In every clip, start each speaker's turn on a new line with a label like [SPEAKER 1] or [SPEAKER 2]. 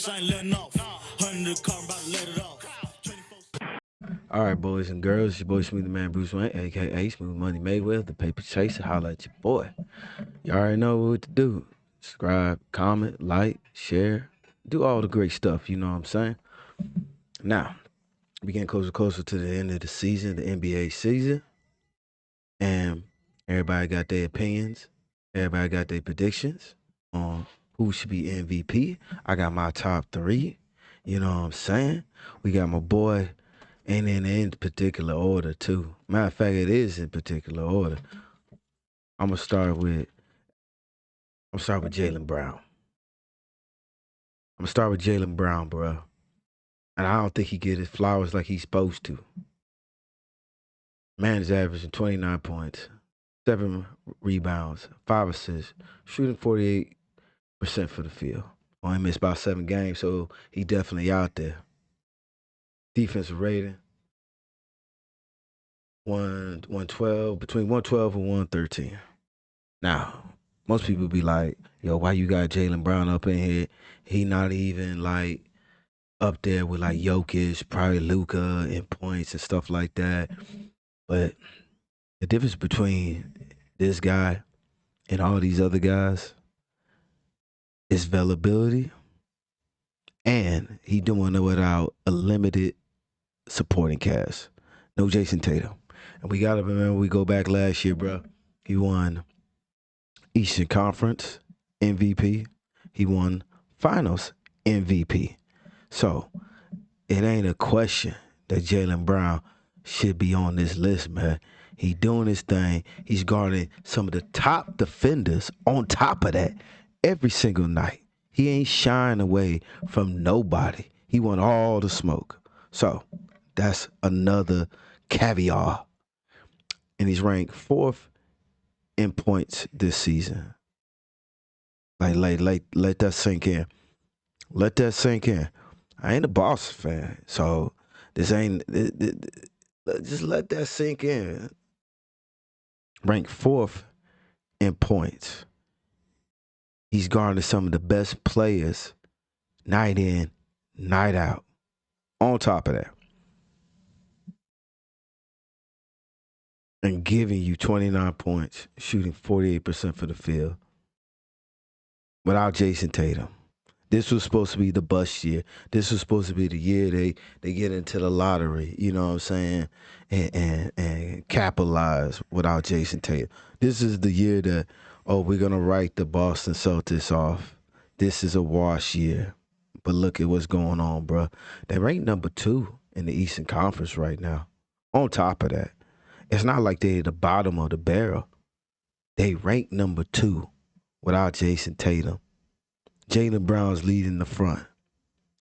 [SPEAKER 1] I ain't letting off. 100 car, I'm about to let it off.
[SPEAKER 2] All right, boys and girls, it's your boy Smooth the Man Bruce Wayne, aka Smooth Money Mayweather, the paper chaser. Holla at your boy. You already know what to do. Subscribe, comment, like, share, do all the great stuff. You know what I'm saying? Now, we getting closer to the end of the season, the NBA season, and everybody got their opinions. Everybody got their predictions on who should be MVP. I got my top three. You know what I'm saying? We got my boy. And in particular order too. Matter of fact, it is in particular order. I'm gonna start with Jaylen Brown. I'm gonna start with Jaylen Brown, bro. And I don't think he get his flowers like he's supposed to. Man is averaging 29 points, 7 rebounds, 5 assists, shooting 48% for the field. Only missed about 7 games, so he definitely out there. Defensive rating, 112, between 112 and 113. Now, most people be like, yo, why you got Jaylen Brown up in here? He not even like up there with like Jokic, probably Luka in points and stuff like that. But the difference between this guy and all these other guys is availability, and he doing it without a limited supporting cast. No Jason Tatum. And we gotta remember, we go back last year, bro. He won Eastern Conference MVP. He won Finals MVP. So it ain't a question that Jaylen Brown should be on this list, man. He doing his thing. He's guarding some of the top defenders on top of that every single night. He ain't shying away from nobody. He want all the smoke. So that's another caveat. And he's ranked 4th in points this season. Let that sink in. Let that sink in. I ain't a Boston fan, so this ain't. Just let that sink in. Ranked 4th in points. He's guarding some of the best players night in, night out. On top of that, and giving you 29 points, shooting 48% for the field without Jason Tatum. This was supposed to be the bust year. This was supposed to be the year they get into the lottery, you know what I'm saying, and capitalize without Jason Tatum. This is the year that, oh, we're gonna write the Boston Celtics off. This is a wash year. But look at what's going on, bro. They rank number 2 in the Eastern Conference right now. On top of that, it's not like they're at the bottom of the barrel. They rank number 2 without Jason Tatum. Jaylen Brown's leading the front.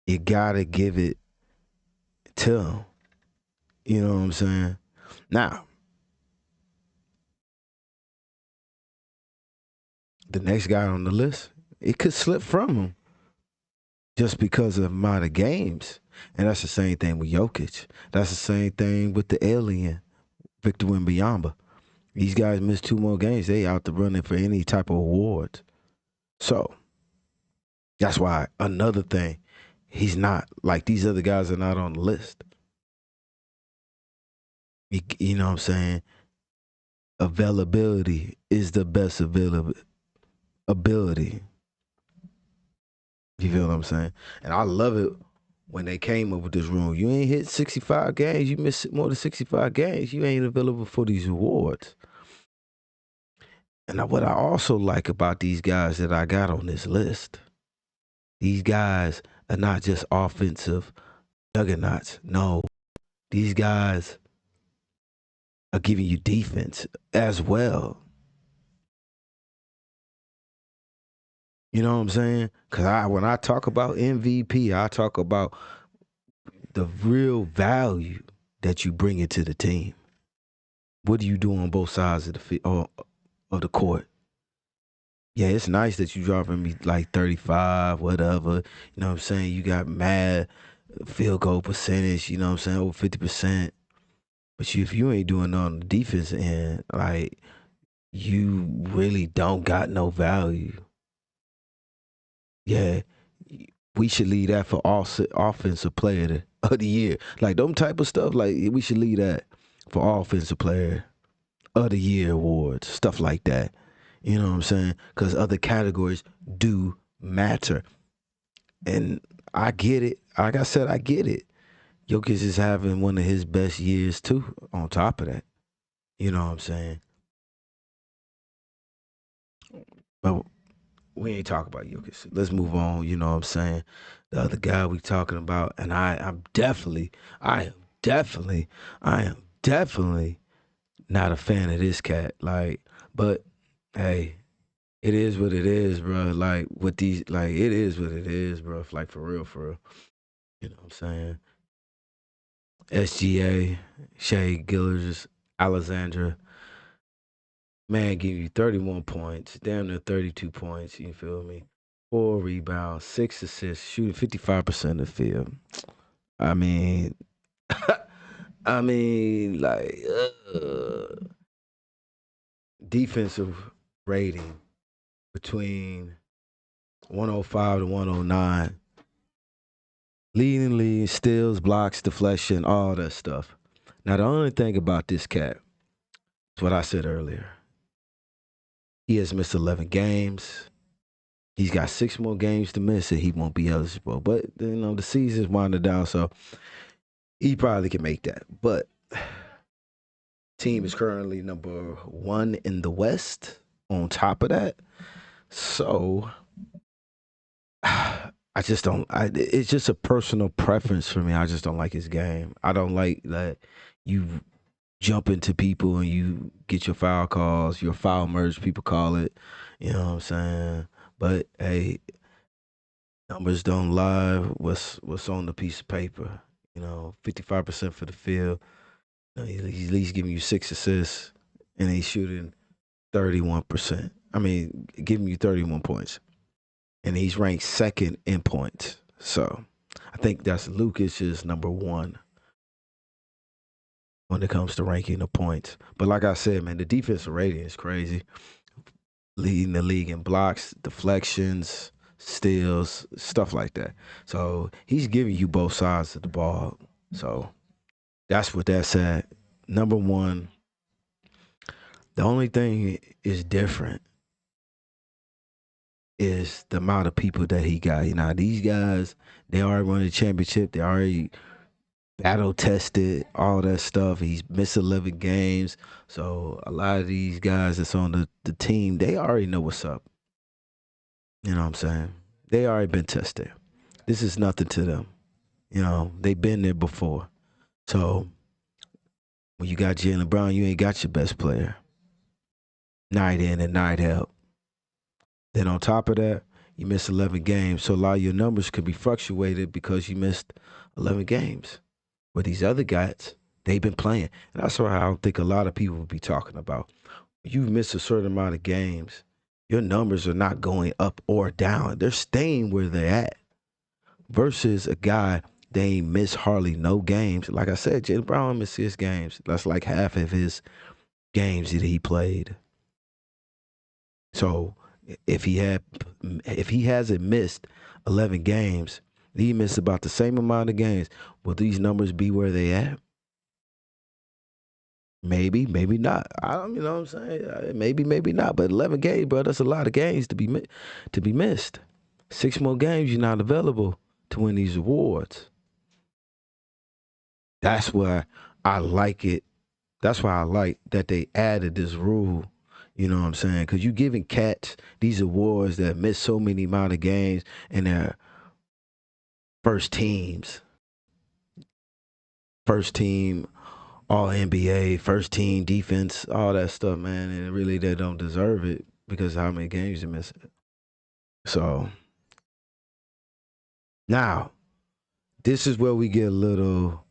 [SPEAKER 2] You gotta give it to him. You know what I'm saying? Now, the next guy on the list, it could slip from him just because of the amount of games. And that's the same thing with Jokic. That's the same thing with the alien, Victor Wembanyama. These guys miss 2 more games, they out the running for any type of awards. So that's why another thing, he's not like these other guys are not on the list. You know what I'm saying? Availability is the best ability. You feel what I'm saying? And I love it when they came up with this rule. You ain't hit 65 games. You miss more than 65 games. You ain't available for these awards. And what I also like about these guys that I got on this list, these guys are not just offensive juggernauts. No, these guys are giving you defense as well. You know what I'm saying? Because when I talk about MVP, I talk about the real value that you bring into the team. What do you do on both sides of the court? Yeah, it's nice that you dropping me like 35, whatever. You know what I'm saying? You got mad field goal percentage, you know what I'm saying, over 50%. But if you ain't doing nothing on the defense end, like, you really don't got no value. Yeah, we should leave that for all offensive player of the year. Like them type of stuff. Like we should leave that for offensive player of the year awards, stuff like that. You know what I'm saying? Because other categories do matter, and I get it. Like I said, I get it. Jokic is having one of his best years too. On top of that, you know what I'm saying? But we ain't talking about Jokic. Let's move on. You know what I'm saying? The other guy we talking about, and I am definitely, I am definitely not a fan of this cat. Like, but hey, it is what it is, bro. Like with these, like it is what it is, bro. Like for real, for real. You know what I'm saying? SGA, Shea Gillers, Alexandra, man, give you 31 points, damn near 32 points. You feel me? 4 rebounds, 6 assists, shooting 55% of the field. I mean, I mean, like defensive rating between 105 to 109, leading the league, steals, blocks, deflection, all that stuff. Now, the only thing about this cat is what I said earlier. He has missed 11 games. He's got 6 more games to miss and he won't be eligible. But, you know, the season's winding down, so he probably can make that. But team is currently number 1 in the West on top of that. So I just don't. It's just a personal preference for me. I just don't like his game. I don't like that you jump into people and you get your foul calls, your foul merge, people call it. You know what I'm saying? But hey, numbers don't lie. What's on the piece of paper? 55% for the field. He's at least giving you 6 assists, and he's shooting 31%. I mean, giving you 31 points, and he's ranked second in points. So I think that's Lucas's number 1 when it comes to ranking the points. But like I said, man, the defensive rating is crazy. Leading the league in blocks, deflections, steals, stuff like that. So he's giving you both sides of the ball. So that's what that said. Number 1. The only thing is different is the amount of people that he got. These guys, they already won the championship. They already battle tested, all that stuff. He's missed 11 games. So a lot of these guys that's on the team, they already know what's up. You know what I'm saying? They already been tested. This is nothing to them. They've been there before. So when you got Jaylen Brown, you ain't got your best player. Night in and night out. Then on top of that, you missed 11 games. So a lot of your numbers could be fluctuated because you missed 11 games. But these other guys, they've been playing. And that's why I don't think a lot of people will be talking about. When you miss a certain amount of games, your numbers are not going up or down. They're staying where they're at. Versus a guy, they ain't missed hardly no games. Like I said, Jaylen Brown missed 6 games. That's like half of his games that he played. So if he hasn't missed 11 games, he missed about the same amount of games. Will these numbers be where they at? Maybe, maybe not. I don't, you know what I'm saying? Maybe, maybe not. But 11 games, bro, that's a lot of games to be missed. 6 more games, you're not available to win these awards. That's why I like it. That's why I like that they added this rule. You know what I'm saying? Because you giving cats these awards that miss so many amount of games and their first teams, first team All NBA, first team defense, all that stuff, man. And really, they don't deserve it because of how many games you miss it. So now, this is where we get a little.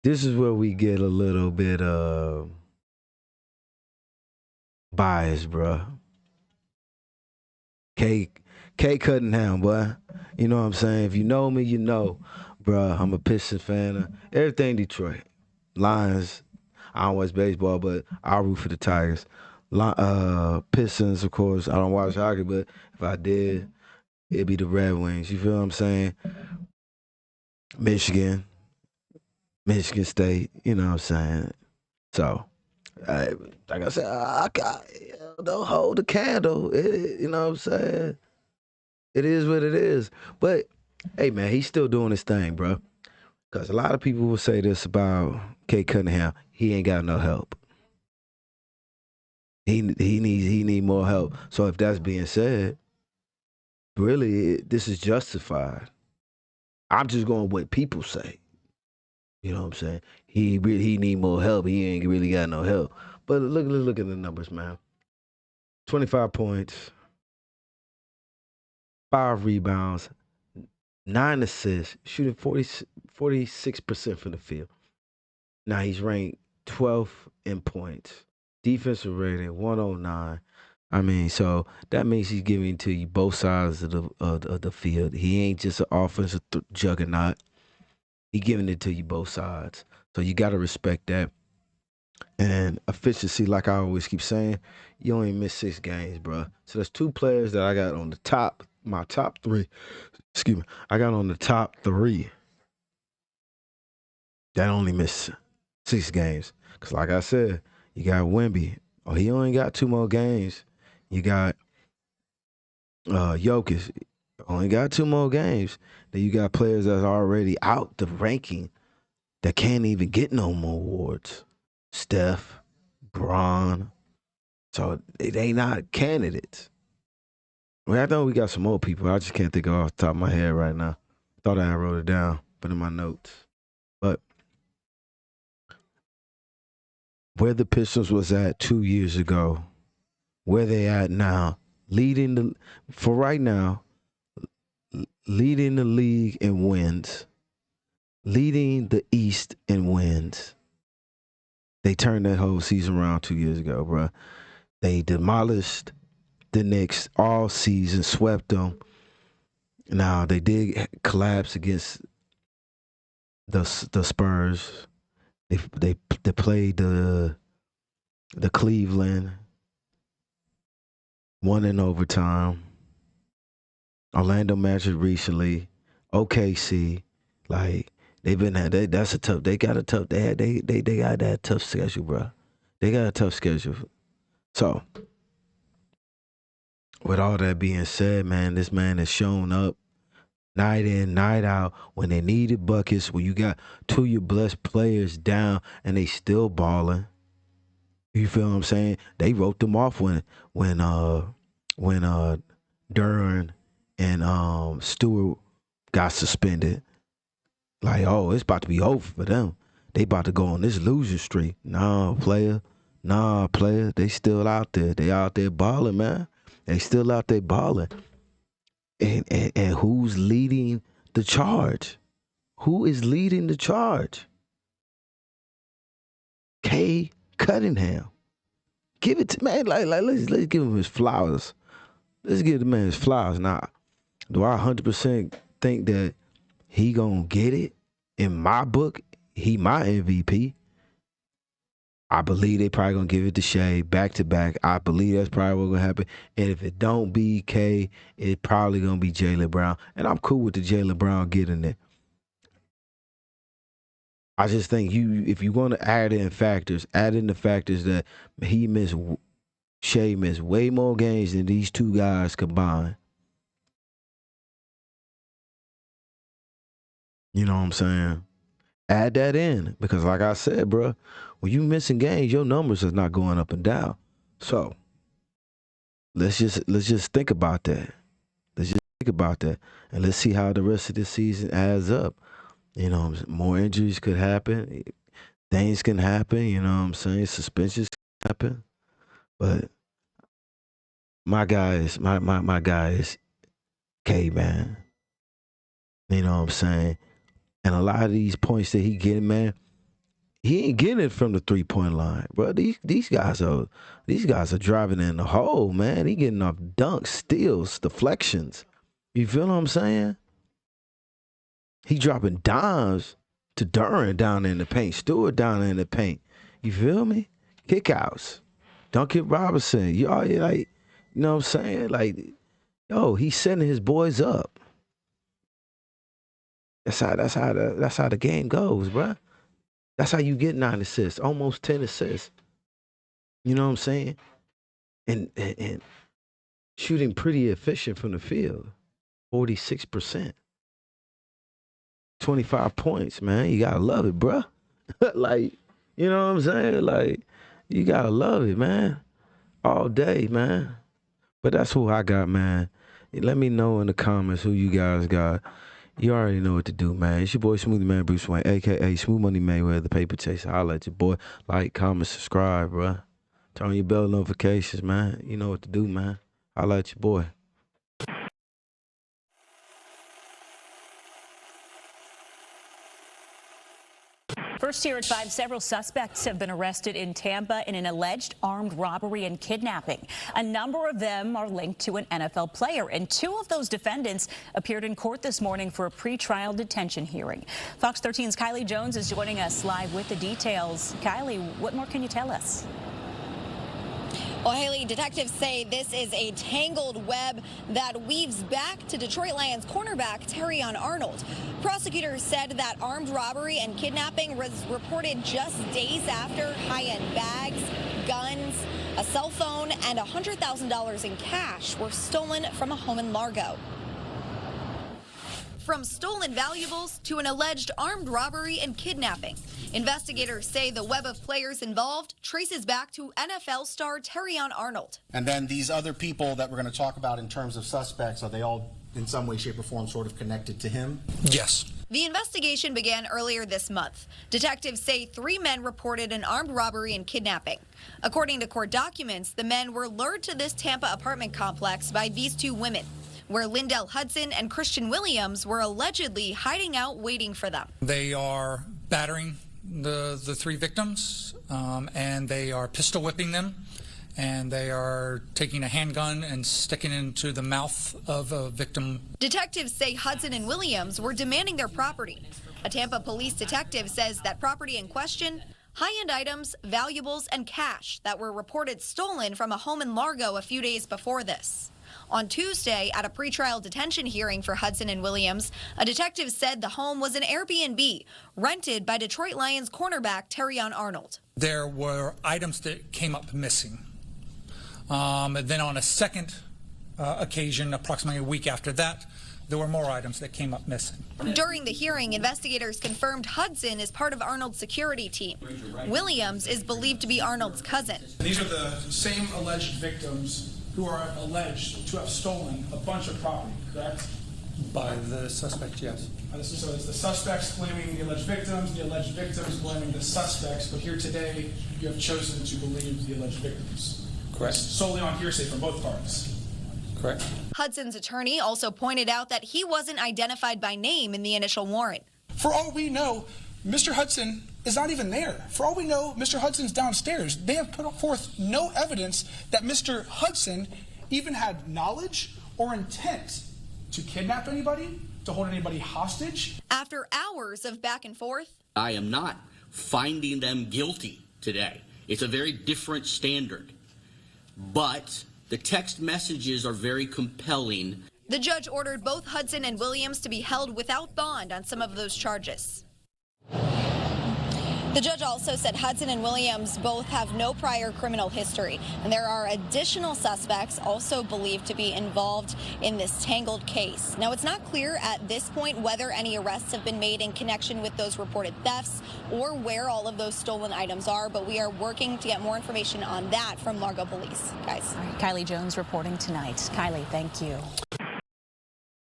[SPEAKER 2] This is where we get a little bit biased, bro. K Cunningham, boy. You know what I'm saying? If you know me, you know, bro. I'm a Pistons fan. Everything Detroit, Lions. I don't watch baseball, but I'll root for the Tigers. Pistons, of course. I don't watch hockey, but if I did, it'd be the Red Wings. You feel what I'm saying? Michigan, Michigan State. You know what I'm saying? So, I, like I said, don't hold the candle. You know what I'm saying? It is what it is. But hey, man, he's still doing his thing, bro. Because a lot of people will say this about Kate Cunningham. He ain't got no help. He need more help. So if that's being said, really, this is justified. I'm just going with what people say. You know what I'm saying? He need more help. He ain't really got no help. But look at the numbers, man. 25 points, 5 rebounds, 9 assists, shooting 46% from the field. Now he's ranked 12th in points. Defensive rating 109. I mean, so that means he's giving to you both sides of the field. He ain't just an offensive juggernaut. He giving it to you both sides. So you got to respect that. And efficiency, like I always keep saying, you only miss 6 games, bro. So there's 2 players that I got on the top, my top 3. Excuse me. I got on the top 3 that only missed 6 games. Because like I said, you got Wemby. Oh, he only got 2 more games. You got Jokic. Only got 2 more games. Then you got players that's already out the ranking that can't even get no more awards. Steph, Braun. So they not candidates. I know we got some more people. I just can't think of off the top of my head right now. Thought I wrote it down, but in my notes. But where the Pistons was at 2 years ago, where they at now, for right now, leading the league in wins, leading the East in wins. They turned that whole season around 2 years ago, bro. They demolished the Knicks all season, swept them. Now they did collapse against the Spurs. They played the Cleveland, won in overtime. Orlando Magic recently, OKC, like they've been at that's a tough. They got a tough. They got that tough schedule, bro. They got a tough schedule. So, with all that being said, man, this man has shown up night in, night out when they needed buckets. When you got 2 of your best players down and they still balling. You feel what I'm saying? They wrote them off when Duran and Stewart got suspended. Like, oh, it's about to be over for them. They about to go on this losing streak. Nah, player. They still out there. They out there balling, man. They still out there balling. And who's leading the charge? Who is leading the charge? Kay Cunningham. Give it to man. Like let's give him his flowers. Let's give the man his flowers. Now, do I 100% think that he gonna get it? In my book, he my MVP. I believe they probably gonna give it to Shea back to back. I believe that's probably what's gonna happen. And if it don't be K, it probably gonna be Jaylen Brown. And I'm cool with the Jaylen Brown getting it. I just think if you want to add in the factors that Shea missed way more games than these 2 guys combined. You know what I'm saying? Add that in because, like I said, bro, when you missing games, your numbers is not going up and down. So let's just think about that. Let's just think about that, and let's see how the rest of the season adds up. You know, more injuries could happen. Things can happen. You know what I'm saying? Suspensions can happen. But my guy is K, man. You know what I'm saying? And a lot of these points that he getting, man, he ain't getting it from the 3-point line, bro. These guys are driving in the hole, man. He getting off dunks, steals, deflections. You feel what I'm saying? He dropping dimes to Duran down in the paint, Stewart down in the paint. You feel me? Kickouts. Duncan Robinson. You know what I'm saying? Like, Yo, he's setting his boys up. That's how the game goes, bruh. That's how you get 9 assists, almost 10 assists. You know what I'm saying? And shooting pretty efficient from the field, 46%, 25 points, man. You gotta love it, bruh. Like, you know what I'm saying? Like, you gotta love it, man. All day, man. But that's who I got, man. Let me know in the comments who you guys got. You already know what to do, man. It's your boy Smoothie Man Bruce Wayne, a.k.a. Smooth Money Mayweather, the paper chaser. Holla at your boy. Like, comment, subscribe, bruh. Turn on your bell notifications, man. You know what to do, man. Holla at your boy.
[SPEAKER 3] First here at 5, several suspects have been arrested in Tampa in an alleged armed robbery and kidnapping. A number of them are linked to an NFL player, and 2 of those defendants appeared in court this morning for a pretrial detention hearing. Fox 13's Kylie Jones is joining us live with the details. Kylie, what more can you tell us?
[SPEAKER 4] Well, Haley, detectives say this is a tangled web that weaves back to Detroit Lions cornerback Terrion Arnold. Prosecutors said that armed robbery and kidnapping was reported just days after high-end bags, guns, a cell phone, and $100,000 in cash were stolen from a home in Largo. From stolen valuables to an alleged armed robbery and kidnapping, investigators say the web of players involved traces back to NFL star Terrion Arnold.
[SPEAKER 5] And then these other people that we're going to talk about in terms of suspects, are they all in some way, shape, or form sort of connected to him?
[SPEAKER 6] Yes.
[SPEAKER 4] The investigation began earlier this month. Detectives say 3 men reported an armed robbery and kidnapping. According to court documents, the men were lured to this Tampa apartment complex by these 2 women, where Lindell Hudson and Christian Williams were allegedly hiding out waiting for them.
[SPEAKER 6] They are battering the 3 victims, and they are pistol whipping them, and they are taking a handgun and sticking it into the mouth of a victim.
[SPEAKER 4] Detectives say Hudson and Williams were demanding their property. A Tampa police detective says that property in question, high-end items, valuables, and cash that were reported stolen from a home in Largo a few days before this. On Tuesday, at a pretrial detention hearing for Hudson and Williams, a detective said the home was an Airbnb rented by Detroit Lions cornerback Terrion Arnold.
[SPEAKER 6] There were items that came up missing. Then on a second occasion, approximately a week after that, there were more items that came up missing.
[SPEAKER 4] During the hearing, investigators confirmed Hudson is part of Arnold's security team. Williams is believed to be Arnold's cousin.
[SPEAKER 7] These are the same alleged victims who are alleged to have stolen a bunch of property, correct?
[SPEAKER 6] By the suspect, yes.
[SPEAKER 7] So it's the suspects blaming the alleged victims blaming the suspects, but here today you have chosen to believe the alleged victims.
[SPEAKER 6] Correct.
[SPEAKER 7] Solely on hearsay from both parties.
[SPEAKER 6] Correct.
[SPEAKER 4] Hudson's attorney also pointed out that he wasn't identified by name in the initial warrant.
[SPEAKER 7] For all we know, Mr. Hudson is not even there. For all we know, Mr. Hudson's downstairs. They have put forth no evidence that Mr. Hudson even had knowledge or intent to kidnap anybody, to hold anybody hostage.
[SPEAKER 4] After hours of back and forth,
[SPEAKER 8] I am not finding them guilty today. It's a very different standard. But the text messages are very compelling.
[SPEAKER 4] the judge ordered both Hudson and Williams to be held without bond on some of those charges. The judge also said Hudson and Williams both have no prior criminal history, and there are additional suspects also believed to be involved in this tangled case. Now, it's not clear at this point whether any arrests have been made in connection with those reported thefts or where all of those stolen items are, but we are working to get more information on that from Largo Police. Guys.
[SPEAKER 3] All right, Kylie Jones reporting tonight. Kylie, thank you.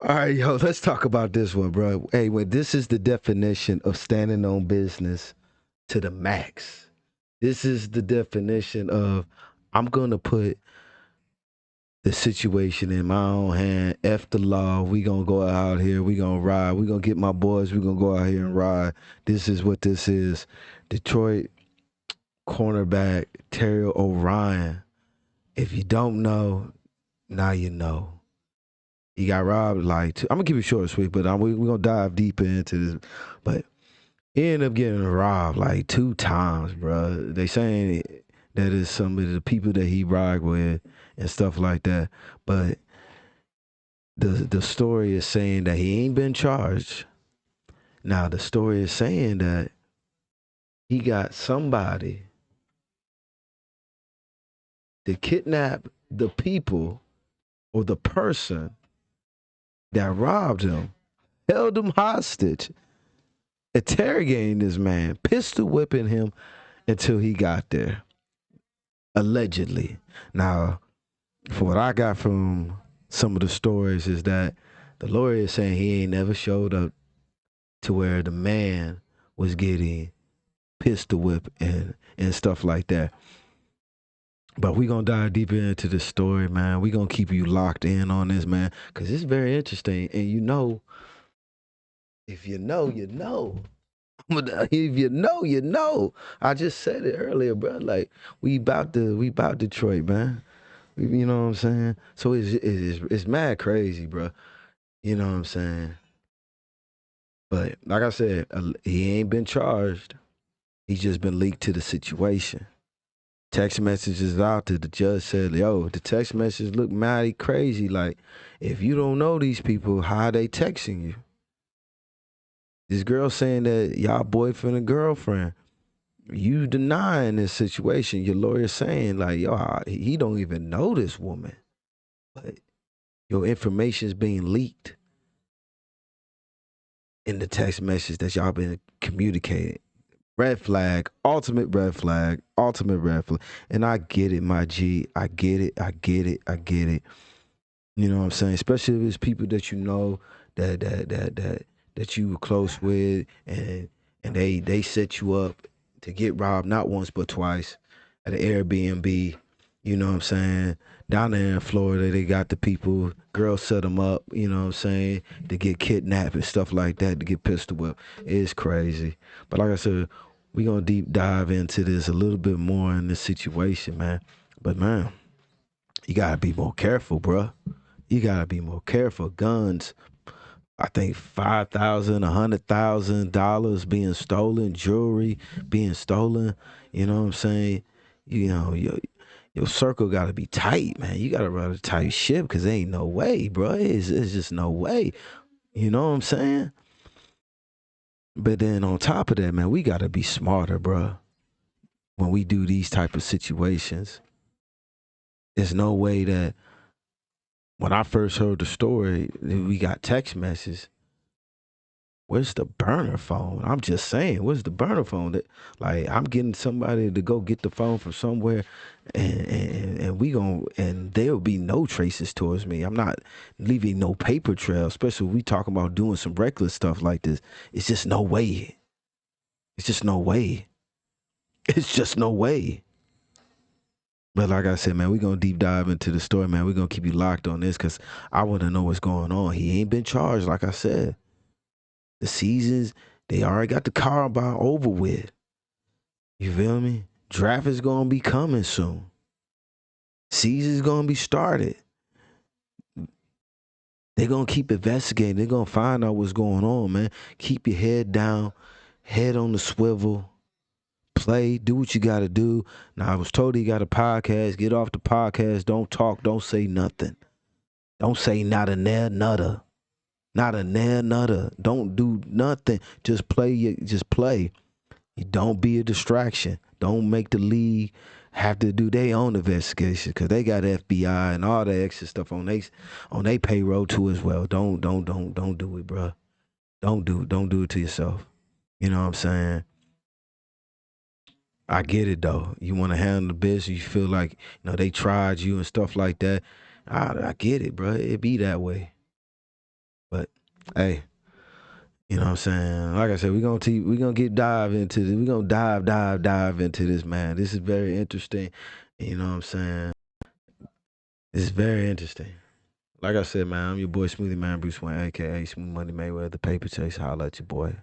[SPEAKER 2] All right, yo, let's talk about this one, bro. Hey, this is the definition of standing on business to the max. This is the definition of I'm going to put the situation in my own hand. F the law. We going to go out here. We going to ride. We going to get my boys. We going to go out here and ride. This is what this is. Detroit cornerback Terrion Arnold. If you don't know, now you know. He got robbed like I'm going to keep it short and sweet, but we're going to dive deeper into this. But he ended up getting robbed like 2 times, bro. They saying that is some of the people that he robbed with and stuff like that. But the story is saying that he ain't been charged. Now the story is saying that he got somebody to kidnap the people or the person that robbed him, held him hostage, interrogating this man, pistol whipping him until he got there, allegedly. Now, for what I got from some of the stories is that the lawyer is saying he ain't never showed up to where the man was getting pistol whipped and stuff like that. But we gonna dive deeper into this story, man. We gonna keep you locked in on this, man, because it's very interesting. And you know, if you know, you know. If you know, you know. I just said it earlier, bro. Like we about Detroit, man. You know what I'm saying? So it's mad crazy, bro. You know what I'm saying? But like I said, he ain't been charged. He's just been leaked to the situation. Text messages out there. The judge said, yo, the text messages look mighty crazy. Like, if you don't know these people, how are they texting you? This girl saying that y'all boyfriend and girlfriend. You denying this situation. Your lawyer saying, like, yo, he don't even know this woman. But your information is being leaked in the text message that y'all been communicating. Red flag, ultimate red flag, ultimate red flag. And I get it, my G. I get it. You know what I'm saying? Especially if it's people that you know that you were close with and they set you up to get robbed not once but twice at an Airbnb. You know what I'm saying? Down there in Florida, they got the people, girls set them up, you know what I'm saying, to get kidnapped and stuff like that, to get pistol whipped. It's crazy. But like I said, we're going to deep dive into this a little bit more in this situation, man. But, man, you got to be more careful, bro. You got to be more careful. Guns, I think $5,000, $100,000 being stolen, jewelry being stolen. You know what I'm saying? You know, your circle got to be tight, man. You got to run a tight ship because there ain't no way, bro. It's just no way. You know what I'm saying? But then on top of that, man, we got to be smarter, bro. When we do these type of situations, there's no way that when I first heard the story, we got text messages. Where's the burner phone? I'm just saying, where's the burner phone? That, like, I'm getting somebody to go get the phone from somewhere, and there'll be no traces towards me. I'm not leaving no paper trail, especially when we talking about doing some reckless stuff like this. It's just no way. It's just no way. It's just no way. But like I said, man, we're going to deep dive into the story, man. We're going to keep you locked on this because I want to know what's going on. He ain't been charged, like I said. The seasons, they already got the combine over with. You feel me? Draft is going to be coming soon. Season's going to be started. They're going to keep investigating. They're going to find out what's going on, man. Keep your head down, head on the swivel. Play, do what you got to do. Now, I was told he got a podcast. Get off the podcast. Don't talk. Don't say nothing. Don't say not a nair nutter. Not a nair nutter. Don't do nothing. Just play. Just play. Don't be a distraction. Don't make the league have to do their own investigation because they got FBI and all that extra stuff on they payroll too as well. Don't do it, bro. Don't do it to yourself. You know what I'm saying? I get it though. You want to handle the business. You feel like they tried you and stuff like that. I get it, bro. It be that way. But hey, you know what I'm saying? Like I said, we're gonna dive into this. We're gonna dive into this, man. This is very interesting. You know what I'm saying? It's very interesting. Like I said, man, I'm your boy Smoothie Man Bruce Wayne, aka Smooth Money Mayweather, the paper chase. Holla at your boy.